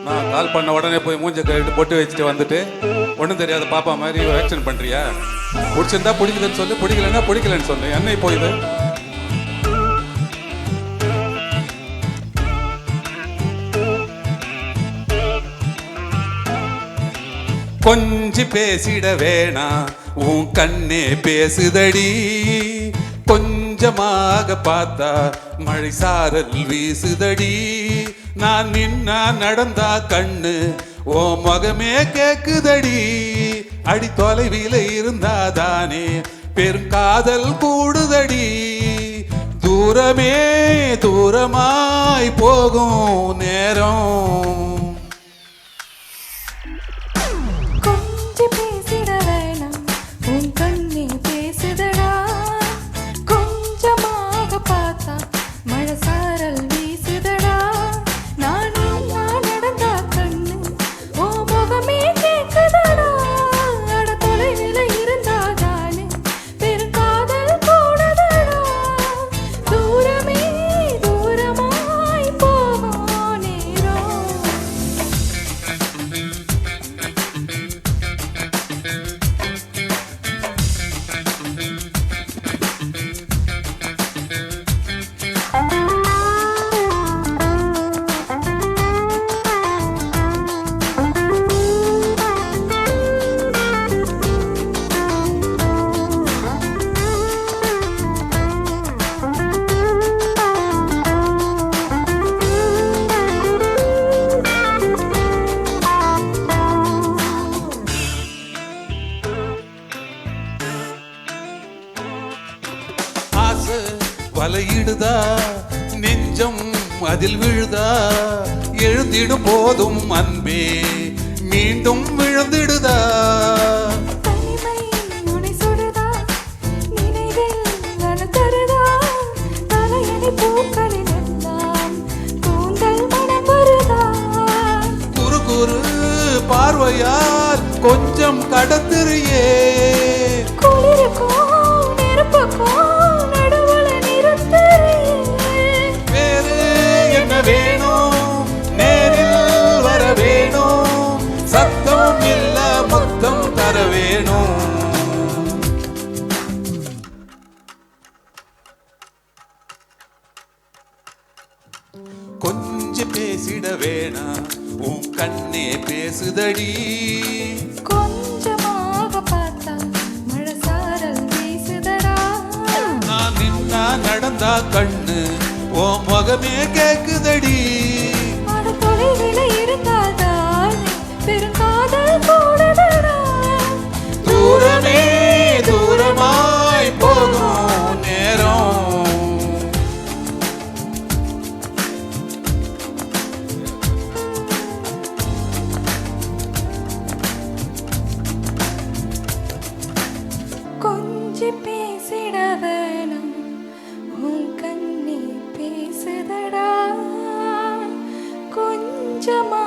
நான் கால் பண்ண உடனே போய் மூஞ்ச கழிட்டு பொட்டு வச்சுட்டு வந்துட்டு ஒன்றும் தெரியாத பாப்பா மாதிரி ஆக்ஷன் பண்றியா? பிடிச்சிருந்தா பிடிக்குதுன்னு சொல்லு, பிடிக்கலன்னா பிடிக்கலன்னு சொல்லு. என்ன இப்போ இது? கொஞ்சி பேசிட வேணா, உன் கண்ணே பேசுதடி. கொஞ்சமாக பார்த்தா மழை சாரல் வீசுதடி. நான் நின்னா நடந்தா கண்ணு ஓ முகமே கேக்குதடி. அடி தொலைவில இருந்தாதானே பெருங்காதல் கூடுதடி. தூரமே தூரமாய் போகும் நேரம். வலையிடுதா நெஞ்சம் அதில் விழுதா. எழுந்திடும் போதும் அன்பே மீண்டும் விழுந்திடுதா. குறு குறு பார்வையால் கொஞ்சம் கடத்திரியே. வேணும் நேரில் வர வேணும். சத்தம் இல்ல மொத்தம் தர வேணும். கொஞ்சம் பேசிட வேணா, உன் கண்ணே பேசுதடி. கொஞ்சமாக பார்த்தா மழை சாரல் வீசுதடா. நான் நின்னா நடந்தா கண்ணு ஓ முகமே கேக்குதடி. தொலைவில இருந்தாதான் பெருங்காதல் கூடுதடா. தூரமே தூரமாய் போகும் நேரம். கொஞ்சி பேசிட வேணும், உன் கண்ணே பேசுதடா. கொஞ்சமா